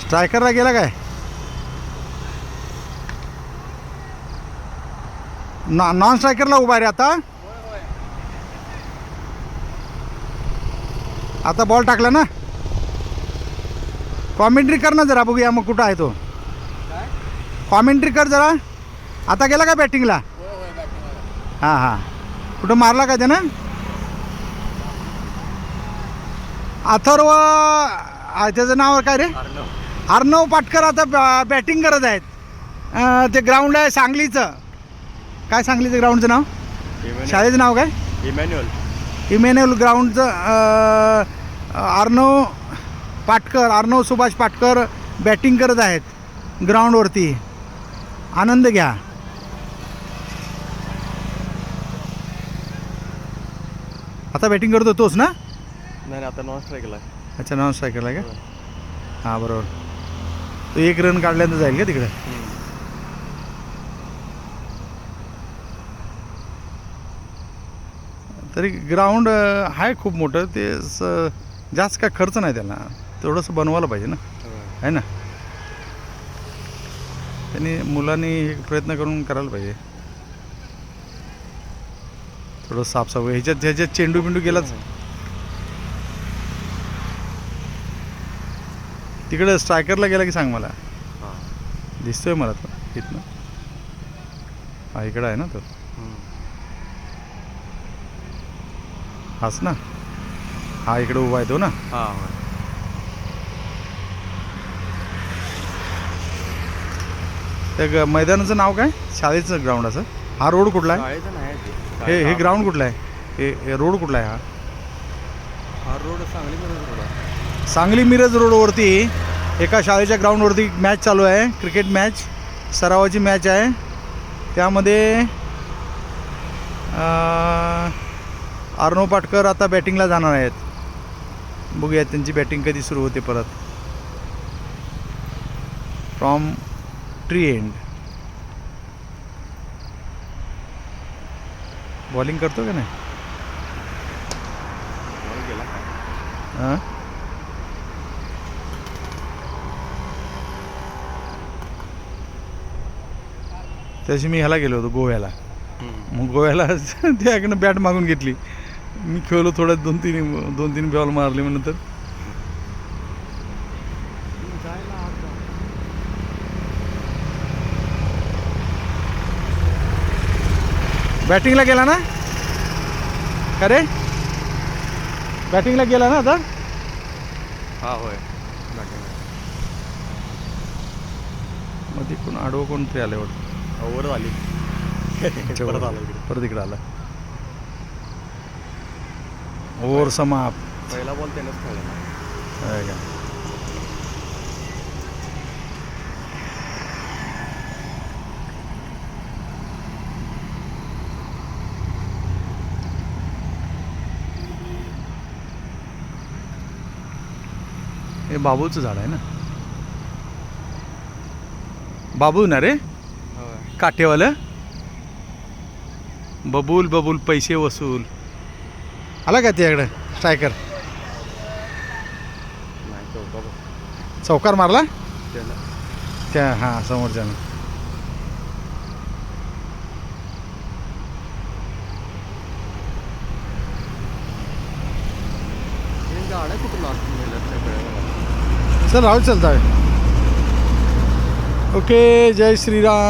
स्ट्रायकरला गेला काय? नॉन स्ट्रायकरला उभा रे आता. आता बॉल टाकला ना. कॉमेंट्री कर ना जरा, बघूया मग कुठं आहे तो. कॉमेंट्री कर जरा. आता गेला का बॅटिंगला? हां हां. कुठं मारला का त्यानं? अथर्व, त्याचं नाव काय रे? अर्णव पाटकर आता बॅटिंग करत आहेत. ते ग्राउंड आहे सांगलीचं. काय सांगलीचं ग्राउंडचं नाव? शाळेचं नाव काय? इमॅन्युअल ग्राउंडचं. अर्णव सुभाष पाटकर बॅटिंग करत आहेत ग्राउंडवरती. आनंद घ्या. आता बॅटिंग करतो तोच ना? नाही, आता नॉन स्ट्रायकरला. अच्छा, नॉन स्ट्रायकरला का? हां बरोबर. तो 1 रन काढल्यानंतर जाईल का तिकडे? तरी ग्राउंड आहे खूप मोठं. ते जास्त काय खर्च नाही त्याला. तेवढंसं बनवायला पाहिजे ना, आहे ना. त्यांनी मुलांनी हे प्रयत्न करून करायला पाहिजे. थोडं साफसफाई. ह्याच्यात चेंडू बिंडू गेलाच. तिकडे स्ट्रायकरला गेला की सांग मला. दिसतोय मला तो इथनं. हा इकडं आहे ना तो. हाच ना. हा इकडे उभा आहे तो ना. त्या मैदानाचं नाव काय? शाळेचं ग्राउंड असं. हा रोड कुठला आहे? हे ग्राउंड कुठलं आहे? हे रोड कुठला आहे? हा रोड सांगली मिरज रोड आहे. सांगली मिरज रोडवरती एका शाळेच्या ग्राउंडवरती मॅच चालू आहे. क्रिकेट मॅच, सरावाची मॅच आहे. त्यामध्ये अर्णव पाटकर आता बॅटिंगला जाणार आहेत. बघूया त्यांची बॅटिंग कधी सुरू होते परत. From tree end. बॉलिंग करतो का नाही? हां, त्याशी मी ह्याला गेलो होतो गोव्याला. मग गोव्याला त्याकडनं बॅट मागून घेतली. मी खेळलो थोडं, 2-3 बॉल मारले. मग नंतर बॅटिंगला गेला ना. का रे? बॅटिंगला गेला ना आता. हा होय. मग तिकडून आडवं कोणतरी आलं वाटतं. ओव्हर झाली. परत इकडं आला. ओव्हर समाप्त. पहिला बॉल त्यानंच खेळला. हे बाबूचं झाड आहे ना. बाबू ना रे, काठेवालं. बबूल बबूल पैसे वसूल. आला का त्याकडे स्ट्रायकर? चौकार मारला त्या. हां, समोरच्यानं. चल राहू, चल जावे. ओके, जय श्रीराम.